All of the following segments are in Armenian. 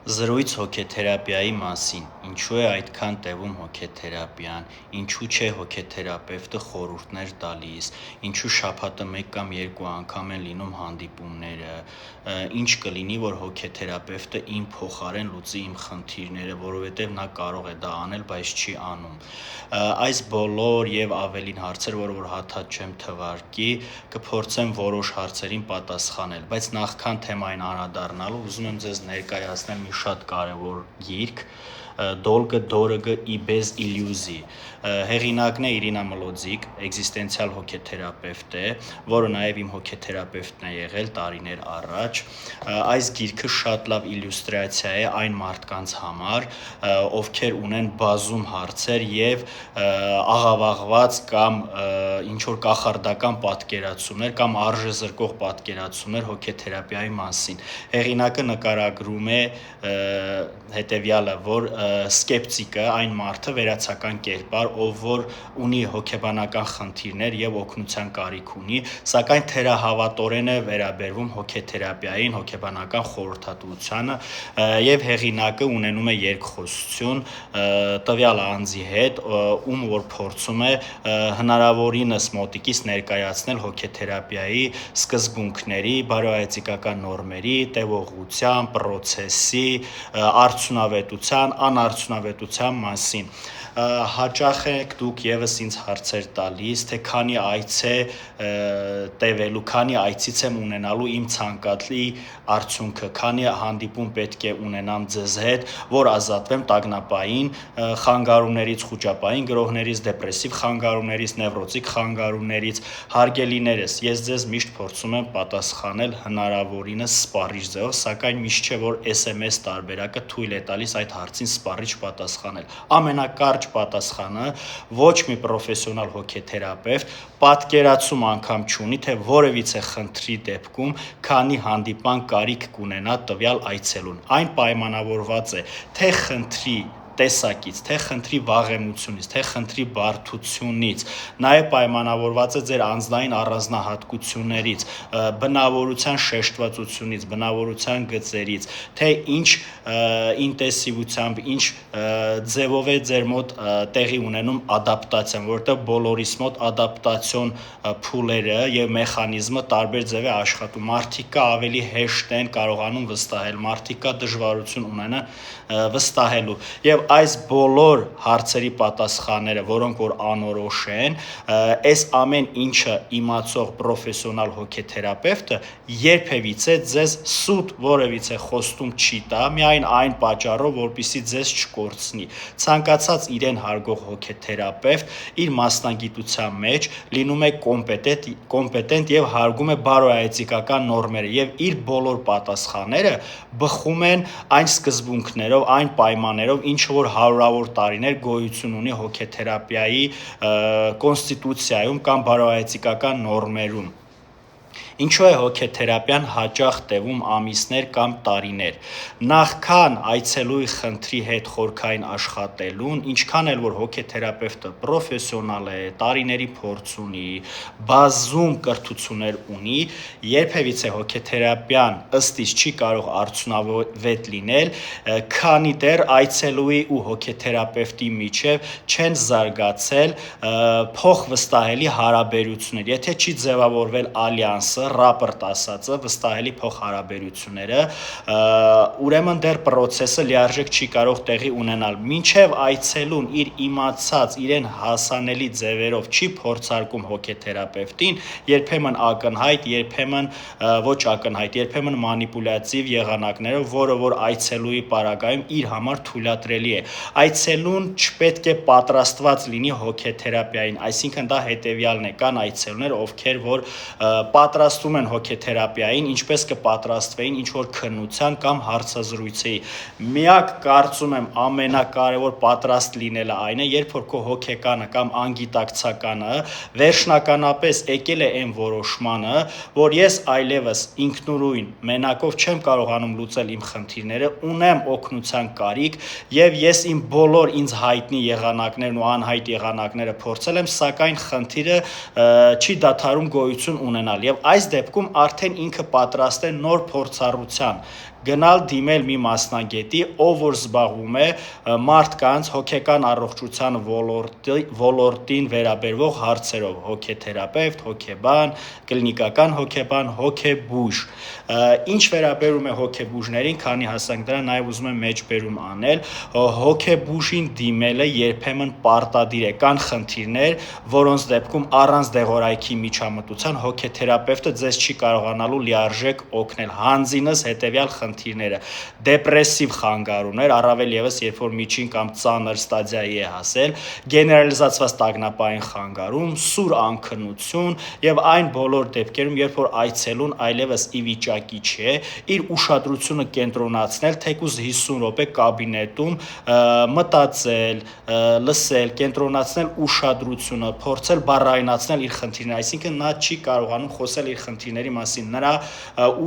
Զրույց հոգեթերապիայի մասին, ինչու է այդքան տևում հոգեթերապիան, ինչու չէ հոգեթերապևտը խորհուրդներ տալիս, ինչու շաբաթը մեկ կամ երկու անգամ են լինում հանդիպումները, ինչ կլինի, որ հոգեթերապևտը իմ փոխարեն լուծի իմ խնդիրները, որովհետև նա կարող է դա անել, բայց չի անում։ Այս բոլոր եւ ավելին հարցեր, որ հաթաթ չեմ թվարկի, կփորձեմ որոշ հարցերին պատասխանել, բայց նախքան թեմային անդրադառնալու ուզում եմ ձեզ ներկայացնել մի շատ կարևոր գիրք «Դոլգը դորգը ի bez իլյուզի», հեղինակն է Իրինա Մլոձիկ, էգզիստենցիալ հոգեթերապևտ է, որը նաև իմ հոգեթերապևտն է եղել տարիներ առաջ։ Այս գիրքը շատ լավ իլյուստրացիա է այն մարդկանց համար, ովքեր ունեն բազում հարցեր եւ աղավաղված կամ ինչ-որ կախարդական պատկերացումներ կամ արժեզրկող պատկերացումներ հոգեթերապիայի մասին։ Հեղինակը նկարագրում է հետևյալը, որ սկեպտիկը այն մարդը վերացական կերպար, ով որ ունի հոգեբանական խնդիրներ եւ օգնության կարիք ունի, սակայն թերահավատորեն է վերաբերվում հոգեթերապիային, հոգեբանական խորհրդատվությանը եւ հեղինակը ունենում է երկխոսություն տվյալ անձի հետ, ում որ փորձում է հնարավորինս մոտիկից ներկայացնել հոգեթերապիայի սկզբունքների, բարոյացիկական նորմերի, տևողության, պրոցեսի, արդյունավետության, անարդյունավետության մասին։ Հաճախ եք դուք եւս ինձ հարցեր տալիս, թե քանի այց է տևելու, քանի այցից եմ ունենալու իմ ցանկալի արդյունքը, քանի հանդիպում պետք է ունենամ ձեզ հետ, որ ազատվեմ տագնապային խանգարումներից, խուճապային գրոհներից, դեպրեսիվ խանգարումներից, նևրոտիկ խանգարումներից, հարգելիներս, ես ձեզ միշտ փորձում եմ պատասխանել հնարավորինս սպառիչ ձևով, սակայն միշտ չէ, որ SMS տարբերակը թույլ է տալիս այդ հարցին սպառիչ պատասխանել։ Ամենակարճ պատասխանը ոչ մի պրոֆեսիոնալ հոգեթերապևտ պատկերացում անգամ չունի, թե որևիցե խնդրի դեպքում քանի հանդիպման կարիք կունենա տվյալ այցելուն։ Այն պայմանավորված է թե խնդրի տեսակից, թե խնդրի վաղեմությունից, թե խնդրի բարդությունից, նաև պայմանավորված է ձեր անձնային առանձնահատկություններից, բնավորության շեշտվածությունից, բնավորության գծերից, թե ինչ ինտենսիվությամբ, ինչ ձևով է ձեր մոտ տեղի ունենում ադապտացիան, որովհետև բոլորիս մոտ ադապտացիոն փուլերը եւ մեխանիզմը տարբեր ձև է աշխատում։ Մարդիկ կա ավելի հեշտ են կարողանում վստահել, մարդիկ կա դժվարություն ունենան վստահելու։ Եվ այս բոլոր հարցերի պատասխանները, որոնք որ անորոշ են, այս ամեն ինչը իմացող պրոֆեսիոնալ հոգեթերապևտը երբևիցե ձեզ սուտ որևիցե խոստում չի տա, միայն այն պատճառով, որպեսզի ձեզ չկորցնի։ Ցանկացած իրեն հարգող հոգեթերապևտ իր մասնագիտության մեջ լինում է կոմպետենտ եւ հարգում է բարոյացիկական նորմերը եւ իր բոլոր պատասխանները բխում են այն սկզբունքներով, այն պայմաններով, ինչ որ հարյուրավոր տարիներ գոյություն ունի հոգեթերապիայի կոնստիտուցիայում կամ բարոյացիկական նորմերում։ Ինչու է հոգեթերապիան հաճախ տևում ամիսներ կամ տարիներ։ Նախքան այցելուի խնդրի հետ խորքային աշխատելուն, ինչքան էլ որ հոգեթերապևտը պրոֆեսիոնալ է, տարիների փորձ ունի, բազում կրթություններ ունի, երբևիցե հոգեթերապիան ըստ իս չի կարող արդյունավետ լինել, քանի դեռ այցելուի ու հոգեթերապևտի միջև չեն զարգացել փոխվստահելի հարաբերություններ։ Եթե չի ձևավորվել ալյանսը, ռապորտ ասածը, վստահելի փոխհարաբերությունները, ուրեմն դեռ պրոցեսը լիարժեք չի կարող տեղի ունենալ։ Մինչև այցելուն իր իմացած, իրեն հասանելի ձևերով չի փորձարկում հոգեթերապևտին, երբեմն ակնհայտ, երբեմն ոչ ակնհայտ, երբեմն մանիպուլյատիվ եղանակներով, որը որ այցելուի պարագայում իր համար թույլատրելի է։ Այցելուն չպետք է պատրաստված լինի հոգեթերապիային, այսինքն դա հետևյալն է, կան այցելուներ, ովքեր որ պատրաստվում են հոգեթերապիային, ինչպես կպատրաստվեին ինչ-որ քննության կամ հարցազրույցի։ Միակ կարծում եմ ամենակարևոր պատրաստ լինելը այն է, երբ որ քո հոգեկանը կամ անգիտակցականը վերջնականապես եկել է այն որոշմանը, որ ես այլևս ինքնուրույն մենակով չեմ կարողանում լուծել իմ խնդիրները, ունեմ օգնության կարիք եւ ես իմ բոլոր ինձ հայտնի եղանակներն ու անհայտ եղանակները փորձել եմ, սակայն խնդիրը չի դադարում գոյություն ունենալ եւ այս դեպքում արդեն ինքը պատրաստ է նոր փորձառության գնալ դիմել մի մասնագետի, ով որ զբաղվում է մարդկանց հոգեկան առողջության ոլորտին վերաբերվող հարցերով, հոգեթերապևտ, հոգեբան, կլինիկական հոգեբան, հոգեբուժ։ Ինչ վերաբերում է հոգեբուժներին, քանի հասանք դրա, նաև ուզում եմ մեջբերում անել, հոգեբուժին դիմելը երբեմն պարտադիր է, կան խնդիրներ, որոնց դեպքում առանց դեղորայքի միջամտության հոգեթերապևտը ձեզ չի կարողանալու լիարժեք օգնել, հանձինս հետևյալ խնդիրները, դեպրեսիվ խանգարումներ, առավել ևս երբ որ միջին կամ ծանր ստադիայի է հասել, գեներալիզացված տագնապային խանգարում, սուր անքնություն եւ այն բոլոր դեպքերում, երբ որ այցելուն այլևս ի վիճակի չէ իր ուշադրությունը կենտրոնացնել թեկուզ 50 րոպե կաբինետում մտածել, լսել, կենտրոնացնել ուշադրությունը, փորձել բառայնացնել իր խնդիրները, այսինքն նա չի կարողանում խոսել իր խնդիրների մասին, նրա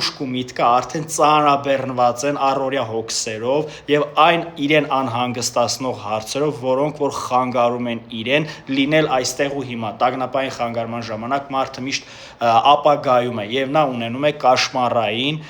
ուշք ու միտքը արդեն ծանրաբեռնված են առօրյա հոգսերով եւ այն իրեն անհանգստացնող հարցերով, որոնք որ խանգարում են իրեն լինել այստեղ ու հիմա։ Տագնապային խանգարման ժամանակ մարդը միշտ ապագայում է եւ նա ունենում է կաշմարային,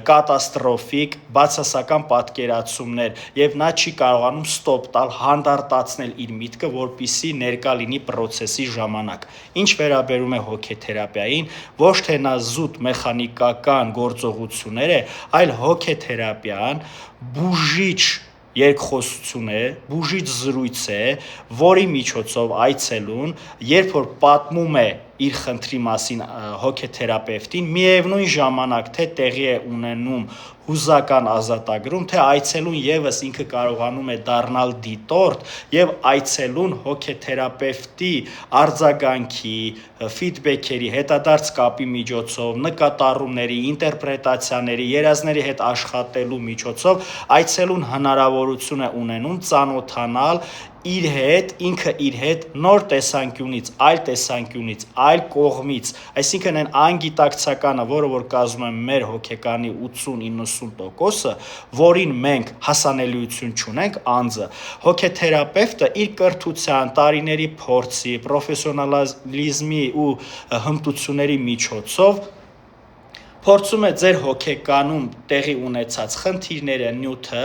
կատաստրոֆիկ, բացասական պատկերացումներ եւ նա չի կարողանում ստոպ տալ, հանդարտացնել իր միտքը, որպիսի ներկա լինի process-ի ժամանակ։ Ինչ վերաբերում է հոգեթերապիային, ոչ թե նա զուտ մեխանիկական գործողություններ է, այլ հոգեթերապիան բուժիչ երկխոսություն է, բուժիչ զրույց է, որի միջոցով այցելուն, երբ որ պատմում է իր խնդրի մասին հոգեթերապևտին, միևնույն ժամանակ թե տեղի է ունենում հուզական ազատագրում, թե այցելուն եւս ինքը կարողանում է դառնալ դիտորդ եւ այցելուն հոգեթերապևտի արձագանքի, ֆիդբեքերի, հետադարձ կապի միջոցով, նկատառումների, ինտերպրետացիաների, երազների հետ աշխատելու միջոցով այցելուն հնարավորություն է ունենում ծանոթանալ իր հետ, ինքը իր հետ նոր տեսանկյունից, այլ կողմից, այսինքն այն անգիտակցականը, որը որ կազմում է մեր հոգեկանի 80-90%-ը, որին մենք հասանելիություն չունենք անձը, հոգեթերապևտը իր կրթության, տարիների փորձի, պրոֆեսիոնալիզմի ու հմտությունների միջոցով փորձում է ձեր հոգեկանում տեղի ունեցած խնդիրները, նյութը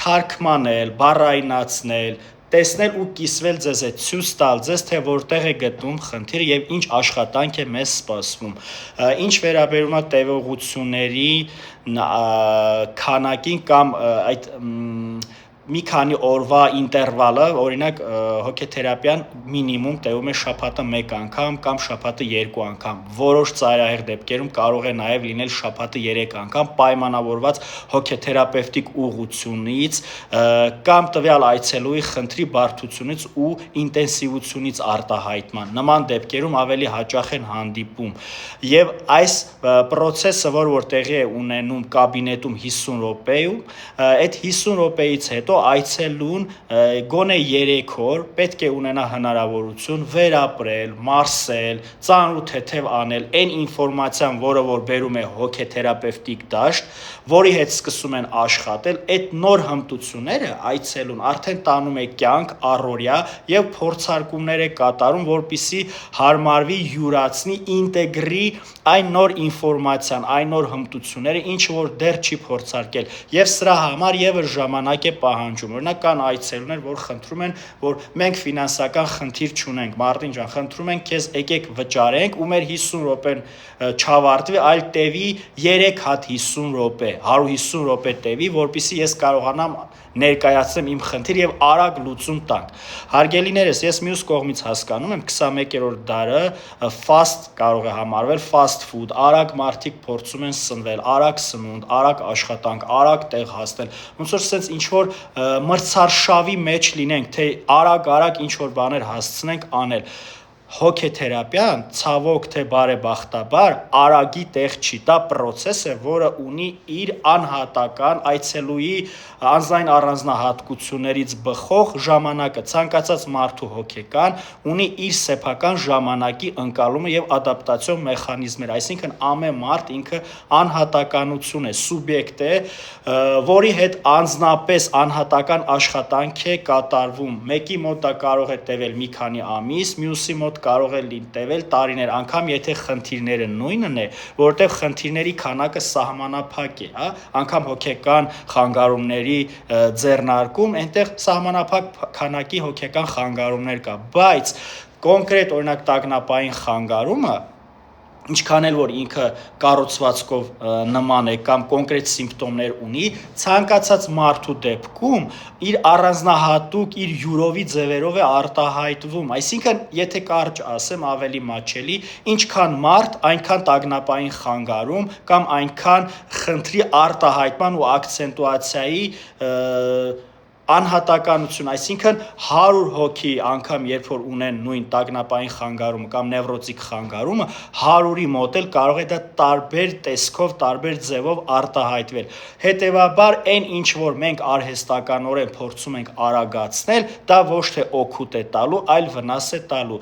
թարգմանել, բառայնացնել, տեսնել ու կիսվել ձեզ հետ, ցույց տալ ձեզ, թե որտեղ է գտնվում խնդիրը եւ ինչ աշխատանք է մեզ սպասվում։ Ինչ վերաբերում է տևողությունների քանակին կամ այդ մի քանի օրվա ինտերվալը, օրինակ հոգեթերապիան մինիմում տևում է շաբաթը 1 անգամ կամ շաբաթը 2 անգամ, որոշ ծայրահեղ դեպքերում կարող է նաև լինել շաբաթը 3 անգամ, պայմանավորված հոգեթերապևտիկ ուղղությունից կամ տվյալ այցելուի խնդրի բարդությունից ու ինտենսիվությունից արտահայտման։ Նման դեպքերում ավելի հաճախ են հանդիպում եւ այս process-ը, որ տեղի է ունենում կաբինետում 50 րոպեում, այդ 50 րոպեից հետո այցելուն գոնե 3 օր պետք է ունենա հնարավորություն վերապրել, մարսել, ծանր ու թեթև անել այն ինֆորմացիան, որը որ բերում է հոգեթերապևտիկ դաշտ, որի հետ սկսում են աշխատել, այդ նոր հմտությունները այցելուն արդեն տանում է կյանք առօրյա եւ փորձարկումներ է կատարում, որպիսի հարմարվի, յուրացնի, ինտեգրի այն նոր ինֆորմացիան, այն նոր հմտությունները, ինչը որ դեռ չի փորձարկել, եւ սրա համար եւս ժամանակ է պահանջում։ Օրինակ կան այցելուներ, որ խնդրում են, որ մենք ֆինանսական խնդիր չունենք, Մարտին ջան, խնդրում ենք քեզ եկեք վճարենք ու մեր 50 րոպեն չավարտվի, այլ տևի 3 հատ 50 րոպե, 150 րոպե տևի, որպեսզի ես կարողանամ ներկայացնեմ իմ խնդիր եւ արագ լուծում տանք։ Հարգելիներս, ես մյուս կողմից հասկանում եմ 21-րդ դարը fast կարող է համարվել, fast food, արագ մարդիկ փորձում են սնվել, արագ սնունդ, արագ աշխատանք, արագ տեղ հասնել։ Ոնց որ sense ինչ որ մրցարշավի մեջ լինենք, թե արագ ինչ որ բաներ հասցնենք անել։ Հոգեթերապիան ցավոք թե բարեբախտաբար արագի տեղ չի, դա process է, որը ունի իր անհատական այցելուի անձնային առանձնահատկություններից բխող ժամանակը, ցանկացած մարդու հոգեկան ունի իր սեփական ժամանակի ընկալումը եւ ադապտացիոն մեխանիզմներ, այսինքն ամեն մարդ ինքը անհատականություն է, սուբյեկտ է, որի հետ անձնապես անհատական աշխատանք է կատարվում։ Մեկի մոտ դա կարող է տևել մի քանի ամիս, մյուսի մոտ կարող է տևել տարիներ, անգամ եթե խնդիրները նույնն է, որովհետև խնդիրների քանակը սահմանափակ է, հա, անգամ հոգեկան խանգարումների ձեռնարկում, այնտեղ սահմանափակ քանակի հոգեկան խանգարումներ կա, բայց կոնկրետ օրինակ տագնապային խանգարումը, ինչքան էլ որ ինքը կառուցվածքով նման է կամ կոնկրետ սիմպտոմներ ունի, ցանկացած մարդու դեպքում իր առանձնահատուկ, իր յուրովի ձևերով է արտահայտվում, այսինքն եթե կարճ ասեմ ավելի մատչելի, ինչքան մարդ, այնքան տագնապային խանգարում կամ այնքան խնդրի արտահայտման ու ակցենտուացիայի անհատականություն, այսինքն 100 հոգի անգամ երբ որ ունեն նույն տագնապային խանգարումը կամ նևրոտիկ խանգարումը, 100-ի մոտ էլ կարող է դա տարբեր տեսքով, տարբեր ձևով արտահայտվել։ Հետևաբար այն ինչ որ մենք արհեստականորեն փորձում ենք արագացնել, դա ոչ թե օգուտ է տալու, այլ վնաս է տալու։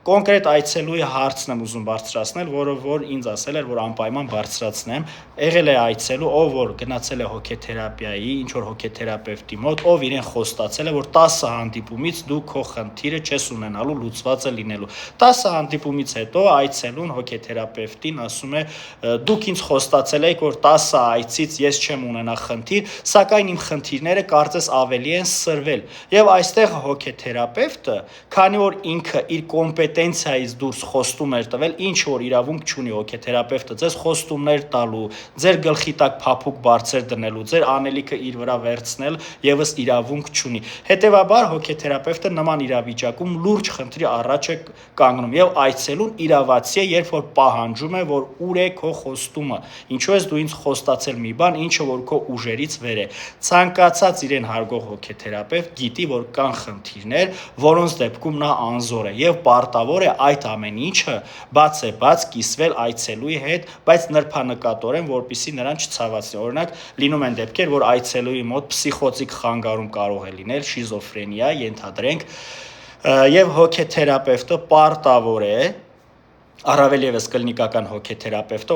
Կոնկրետ այցելուի հարցն եմ ուզում բարձրացնել, որը որ ինձ ասել էր, որ անպայման բարձրացնեմ, եղել է այցելու, ով որ գնացել է հոգեթերապիայի, ինչ որ հոգեթերապևտի մոտ, ով իրեն խոստացել է, որ 10 հանդիպումից դու քո խնդիրը չես ունենալու, լուծված է լինելու։ 10 հանդիպումից հետո այցելուն հոգեթերապևտին ասում է, դուք ինձ խոստացել եք, որ 10 այցից ես չեմ ունենա խնդիր, սակայն իմ խնդիրները կարծես ավելի են սրվել։ Եվ այստեղ հոգեթերապևտը, քանի որ ինքը իր կոմպետենցիայից դուրս խոստում էր տվել, ինչ որ իրավունք չունի հոգեթերապևտը ձեզ խոստումներ տալու, ձեր գլխի տակ փափուկ բարձր դնելու, ձեր անելիքը իր վրա վերցնել եւս իրավունք չունի։ Հետևաբար հոգեթերապևտը նման իրավիճակում լուրջ խնդրի առաջ է կանգնում եւ այցելուն իրավացի է, երբ որ պահանջում է, որ ուր է քո խոստումը, ինչու ես դու ինձ խոստացել մի բան, ինչը որ քո ուժերից վեր է։ Ցանկացած իրեն հարգող հոգեթերապևտ գիտի, որ կան խնդիրներ, որոնց դեպքում նա անզոր է եւ պարտավոր է այդ ամեն ինչը բաց կիսվել այցելուի հետ, բայց նրբանկատորեն, որպեսզի նրան չցավացնի։ Օրինակ, լինում են դեպքեր, որ այցելուի մոտ պսիխոզիկ խանգարում կարող է լինել, շիզոֆրենիա, ենթադրենք, եւ հոգեթերապևտը պարտավոր է, առավել եւս կլինիկական հոգեթերապևտը,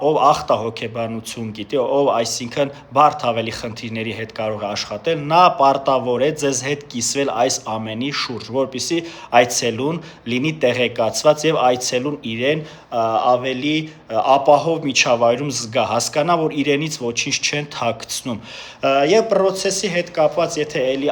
ով ախտահոգեբանություն գիտի, ով այսինքն բարդ ավելի խնդիրների հետ կարող է աշխատել, նա պարտավոր է ձեզ հետ կիսվել այս ամենի շուրջ, որպեսզի այցելուն լինի տեղեկացված եւ այցելուն իրեն ավելի ապահով միջավայրում զգա, հասկանա, որ իրենից ոչինչ չեն թաքցնում։ Եվ process-ի հետ կապված, եթե էլի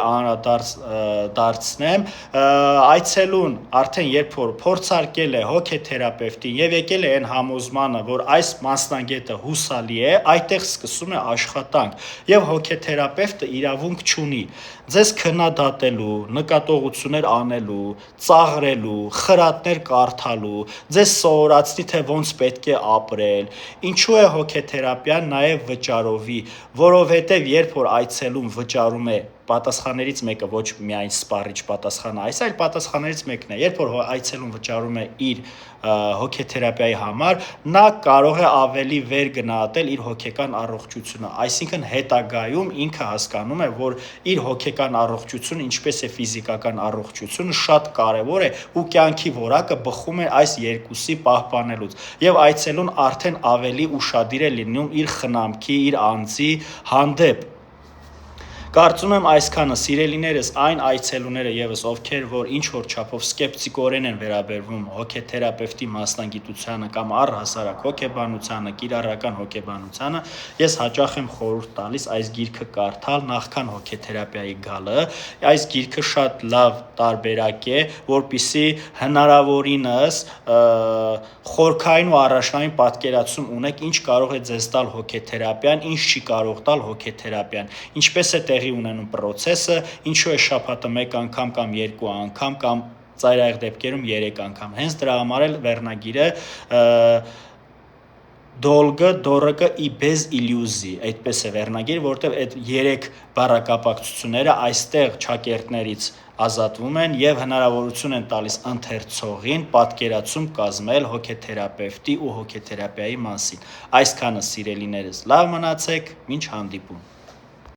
դարձնեմ, այցելուն արդեն երբ որ փորձարկել է հոգեթերապևտին եւ եկել է այն համոզմանը, որ այս մասնագետը հուսալի է, այդտեղ սկսում է աշխատանք եւ հոգեթերապևտը իրավունք չունի ձեզ քննադատելու, նկատողություններ անելու, ծաղրելու, խրատներ կարդալու, ձեզ սովորացնի, թե ոնց պետք է ապրել։ Ինչու է հոգեթերապիան նաեւ վճարովի, որովհետեւ երբ որ այցելուն վճարում է պատասխաններից մեկը, ոչ միայն սպառիչ պատասխանը, այլ պատասխաններից մեկն է, երբ որ այցելուն վճարում է իր հոգեթերապիայի համար, նա կարող է ավելի վեր գնահատել իր հոգեկան առողջությունը, այսինքն հետագայում ինքը հասկանում է, որ իր հոգեկան առողջությունը, ինչպես է ֆիզիկական առողջությունը, շատ կարևոր է ու կյանքի որակը բխում է այս երկուսի պահպանելուց, եւ այցելուն արդեն ավելի ուշադիր է լինում իր խնամքի, իր անձի հանդեպ։ Կարծում եմ այսքանը, սիրելիներս, այն այցելուները եւս, ովքեր որ ինչ որ չափով սկեպտիկորեն են վերաբերվում հոգեթերապևտի մասնագիտությանը կամ առհասարակ հոգեբանությանը, կիրառական հոգեբանությանը, ես հաճախ եմ խորհուրդ տալիս այս գիրքը կարդալ նախքան հոգեթերապիայի գալը։ Այս գիրքը շատ լավ տարբերակ է, որպեսզի հնարավորինս խորքային ու առաջնային պատկերացում ունեք, ինչ կարող է ձեզ տալ հոգեթերապիան, ինչ չի կարող տալ հոգեթերապիան, ինչպես է տեղի ունենում process-ը, ինչու է շաբաթը 1 անգամ կամ 2 անգամ կամ ծայրահեղ դեպքերում 3 անգամ։ Հենց դրա համար էլ վերնագիրը Դոլգը, դորակը ի bez իլյուզի, այդպես է վերնագիր, որտեղ այդ 3 բառակապակցությունները այստեղ ճակերտներից ազատվում են եւ հնարավորություն են տալիս ընթերցողին պատկերացում կազմել հոգեթերապևտի ու հոգեթերապիայի մասին։ Այսքանը, սիրելիներս, լավ մնացեք, մինչ հանդիպում։